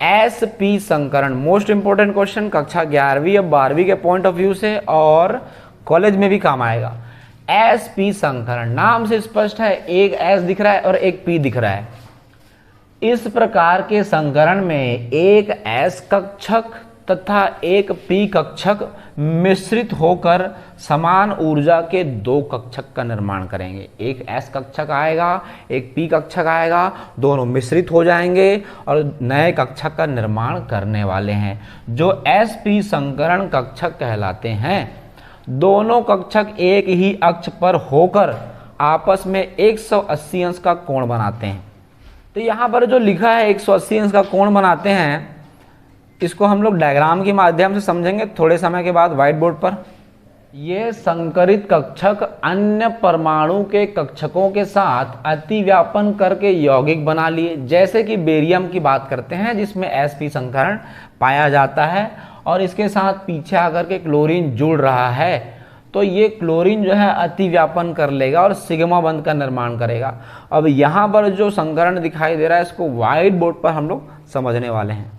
SP संकरण most important question कक्षा 11वीं या 12वीं के पॉइंट ऑफ व्यू से और कॉलेज में भी काम आएगा। एसपी संकरण नाम से स्पष्ट है, एक एस दिख रहा है और एक पी दिख रहा है। इस प्रकार के संकरण में एक एस कक्षक तथा एक पी कक्षक मिश्रित होकर समान ऊर्जा के दो कक्षक का निर्माण करेंगे। एक एस कक्षक आएगा, एक पी कक्षक आएगा, दोनों मिश्रित हो जाएंगे और नए कक्षक का निर्माण करने वाले हैं, जो एस पी संकरण कक्षक कहलाते हैं। दोनों कक्षक एक ही अक्ष पर होकर आपस में 180 अंश का कोण बनाते हैं। तो यहाँ पर जो लिखा है 180 अंश का कोण बनाते हैं, इसको हम लोग डायग्राम के माध्यम से समझेंगे थोड़े समय के बाद व्हाइट बोर्ड पर। ये संकरित कक्षक अन्य परमाणु के कक्षकों के साथ अतिव्यापन करके यौगिक बना लिए। जैसे कि बेरियम की बात करते हैं जिसमें sp संकरण पाया जाता है और इसके साथ पीछे आकर के क्लोरीन जुड़ रहा है, तो ये क्लोरीन जो है अतिव्यापन कर लेगा और सिग्मा बंध का निर्माण करेगा। अब यहाँ पर जो संकरण दिखाई दे रहा है इसको व्हाइट बोर्ड पर हम लोग समझने वाले हैं।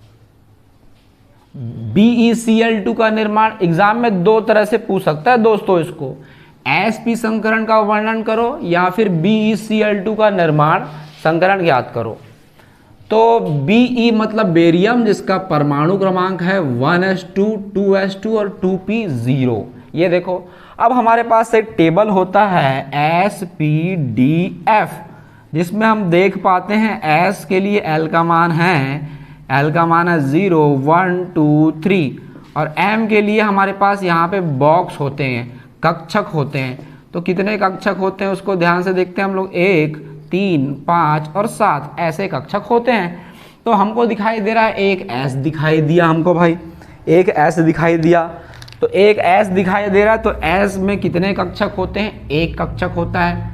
BeCl2 का निर्माण एग्जाम में दो तरह से पूछ सकता है दोस्तों, इसको sp संकरण का वर्णन करो या फिर BeCl2 का निर्माण संकरण ज्ञात करो। तो Be मतलब बेरियम जिसका परमाणु क्रमांक है 1s2 2s2 और 2p0। ये देखो, अब हमारे पास एक टेबल होता है SPDF जिसमें हम देख पाते हैं S के लिए L का मान है 0 1 2 3 और M के लिए हमारे पास यहाँ पे बॉक्स होते हैं, कक्षक होते हैं। तो कितने कक्षक होते हैं उसको ध्यान से देखते हैं हम लोग, 1 3 5 और 7 ऐसे कक्षक होते हैं। तो हमको दिखाई दे रहा है एक S दिखाई दिया हमको भाई, एक S दिखाई दिया। तो एक S दिखाई दे रहा है तो S में कितने कक्षक होते हैं, एक कक्षक होता है।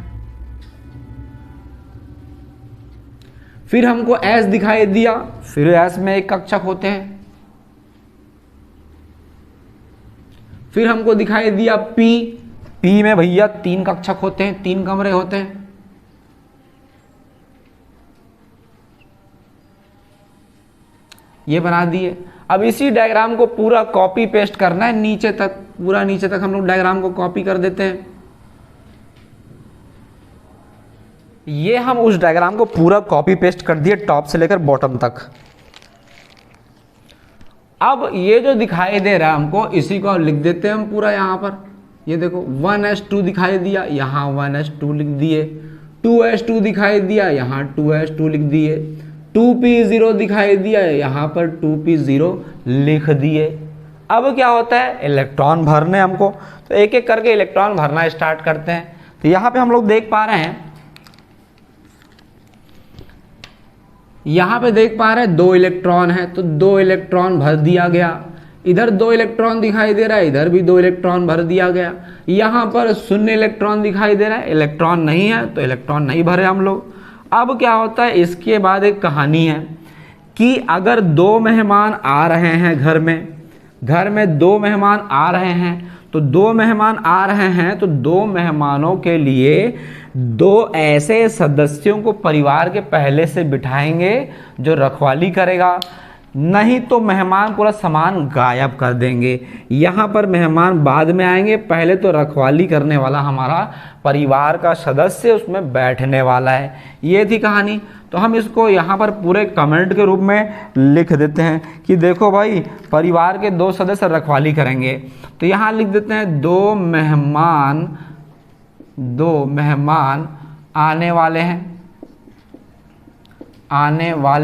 फिर हमको S दिखाई दिया, फिर S में एक कक्षक होते हैं। फिर हमको दिखाई दिया P में भैया 3 कक्षक होते हैं, 3 कमरे होते हैं। ये बना दिए। अब इसी डायग्राम को पूरा कॉपी पेस्ट करना है नीचे तक, पूरा नीचे तक हम लोग डायग्राम को कॉपी कर देते हैं। ये हम उस डायग्राम को पूरा कॉपी पेस्ट कर दिए टॉप से लेकर बॉटम तक। अब ये जो दिखाई दे रहा है हमको, इसी को लिख देते हैं हम पूरा यहाँ पर। ये देखो 1s2 दिखाई दिया, यहाँ 1s2 लिख दिए। 2s2 दिखाई दिया, यहाँ 2s2 लिख दिए। 2p0 दिखाई दिया, यहाँ पर 2p0 लिख दिए। अब क्या होता है, इलेक्ट्रॉन भरने हमको, तो एक एक करके इलेक्ट्रॉन भरना स्टार्ट करते हैं। तो यहाँ पे हम लोग देख पा रहे हैं, यहाँ पे देख पा रहे हैं 2 इलेक्ट्रॉन है, तो 2 इलेक्ट्रॉन भर दिया गया। इधर 2 इलेक्ट्रॉन दिखाई दे रहा है, इधर भी 2 इलेक्ट्रॉन भर दिया गया। यहाँ पर 0 इलेक्ट्रॉन दिखाई दे रहा है, इलेक्ट्रॉन नहीं है तो इलेक्ट्रॉन नहीं भरे हम लोग। अब क्या होता है, इसके बाद एक कहानी है कि अगर 2 मेहमान आ रहे हैं घर में 2 मेहमान आ रहे हैं, तो 2 मेहमान आ रहे हैं तो 2 मेहमानों के लिए 2 ऐसे सदस्यों को परिवार के पहले से बिठाएंगे जो रखवाली करेगा, नहीं तो मेहमान पूरा सामान गायब कर देंगे। यहाँ पर मेहमान बाद में आएंगे, पहले तो रखवाली करने वाला हमारा परिवार का सदस्य उसमें बैठने वाला है। ये थी कहानी। तो हम इसको यहाँ पर पूरे कमेंट के रूप में लिख देते हैं कि देखो भाई, परिवार के 2 सदस्य रखवाली करेंगे। तो यहाँ लिख देते हैं 2 मेहमान आने वाले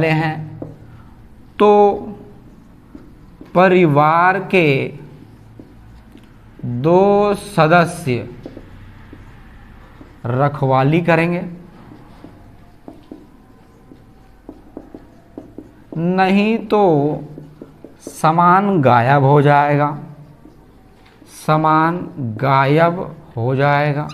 हैं, तो परिवार के 2 सदस्य रखवाली करेंगे, नहीं तो सामान गायब हो जाएगा,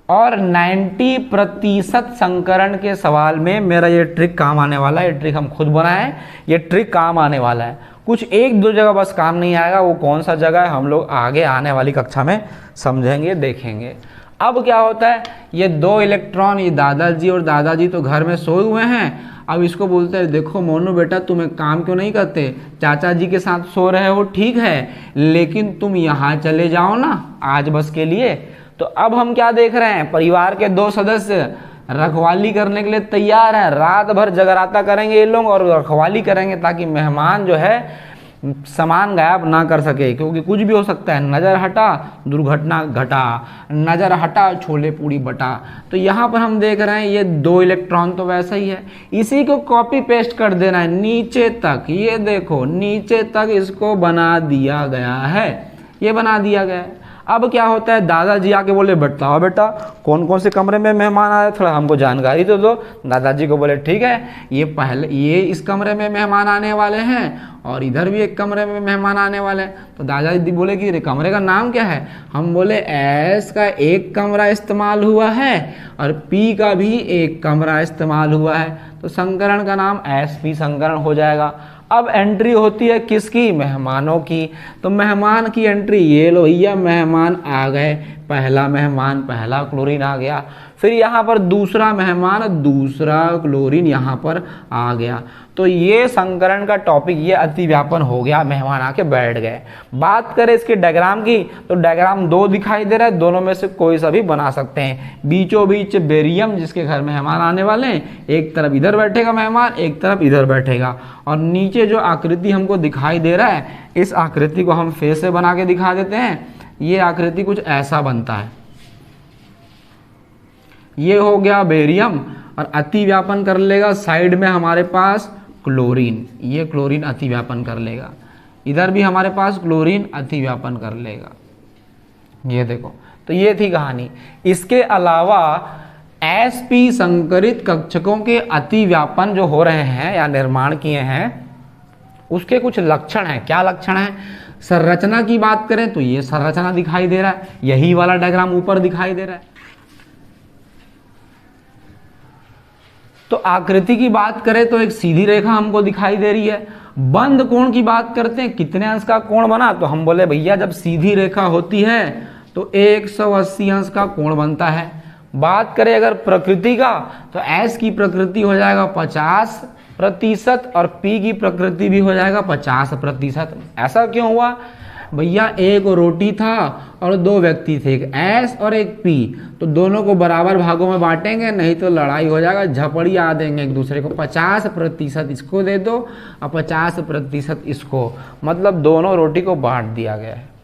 और 90% संकरण के सवाल में मेरा ये ट्रिक काम आने वाला है। ये ट्रिक हम खुद बनाए, ये ट्रिक काम आने वाला है। कुछ 1-2 जगह बस काम नहीं आएगा, वो कौन सा जगह है हम लोग आगे आने वाली कक्षा में समझेंगे, देखेंगे। अब क्या होता है, ये 2 इलेक्ट्रॉन, ये दादाजी और दादाजी तो घर में सोए हुए हैं। अब इसको बोलते हैं देखो मोनू बेटा तुम एक काम क्यों नहीं करते, चाचा जी के साथ सो रहे हो ठीक है, लेकिन तुम यहाँ चले जाओ ना आज बस के लिए। तो अब हम क्या देख रहे हैं, परिवार के 2 सदस्य रखवाली करने के लिए तैयार हैं, रात भर जगराता करेंगे ये लोग और रखवाली करेंगे ताकि मेहमान जो है सामान गायब ना कर सके, क्योंकि कुछ भी हो सकता है, नज़र हटा दुर्घटना घटा, नज़र हटा छोले पूड़ी बटा। तो यहाँ पर हम देख रहे हैं ये 2 इलेक्ट्रॉन तो वैसा ही है, इसी को कॉपी पेस्ट कर देना है नीचे तक, ये देखो नीचे तक इसको बना दिया गया है, ये बना दिया गया है। अब क्या होता है, दादाजी आके बोले बताओ बेटा कौन कौन से कमरे में मेहमान आए, थोड़ा हमको जानकारी तो दो। दादाजी को बोले ठीक है, ये इस कमरे में मेहमान आने वाले हैं और इधर भी एक कमरे में मेहमान आने वाले हैं। तो दादाजी बोले कि कमरे का नाम क्या है, हम बोले एस का एक कमरा इस्तेमाल हुआ है और पी का भी एक कमरा इस्तेमाल हुआ है, तो संकरण का नाम एस पी संकरण हो जाएगा। अब एंट्री होती है किसकी, मेहमानों की। तो मेहमान की एंट्री, ये लो भैया मेहमान आ गए, पहला मेहमान पहला क्लोरीन आ गया, फिर यहाँ पर दूसरा मेहमान दूसरा क्लोरीन यहाँ पर आ गया। तो ये संकरण का टॉपिक, ये अतिव्यापन हो गया, मेहमान आके बैठ गए। बात करें इसके डायग्राम की, तो डायग्राम 2 दिखाई दे रहा है, दोनों में से कोई सा भी बना सकते हैं। बीचों बीच बेरियम जिसके घर मेहमान आने वाले हैं, एक तरफ इधर बैठेगा मेहमान, एक तरफ इधर बैठेगा, और नीचे जो आकृति हमको दिखाई दे रहा है, इस आकृति को हम फेस से बना के दिखा देते हैं। ये आकृति कुछ ऐसा बनता है, ये हो गया बेरियम और अतिव्यापन कर लेगा साइड में हमारे पास क्लोरीन, ये क्लोरीन अतिव्यापन कर लेगा, इधर भी हमारे पास क्लोरीन अतिव्यापन कर लेगा। ये देखो, तो ये थी कहानी। इसके अलावा sp संकरित कक्षकों के अतिव्यापन जो हो रहे हैं या निर्माण किए हैं, उसके कुछ लक्षण हैं। क्या लक्षण है, संरचना की बात करें तो ये संरचना दिखाई दे रहा है, यही वाला डायग्राम ऊपर दिखाई दे रहा है। तो आकृति की बात करें तो एक सीधी रेखा हमको दिखाई दे रही है। बंद कोण की बात करते हैं, कितने अंश का कोण बना, तो हम बोले भैया जब सीधी रेखा होती है तो 180 अंश का कोण बनता है। बात करें अगर प्रकृति का, तो एस की प्रकृति हो जाएगा 50% और पी की प्रकृति भी हो जाएगा 50%। ऐसा क्यों हुआ भैया, एक रोटी था और 2 व्यक्ति थे, एक एस और एक पी, तो दोनों को बराबर भागों में बांटेंगे, नहीं तो लड़ाई हो जाएगा, झपड़िया देंगे एक दूसरे को। 50% इसको दे दो और 50% इसको, मतलब दोनों रोटी को बांट दिया गया है।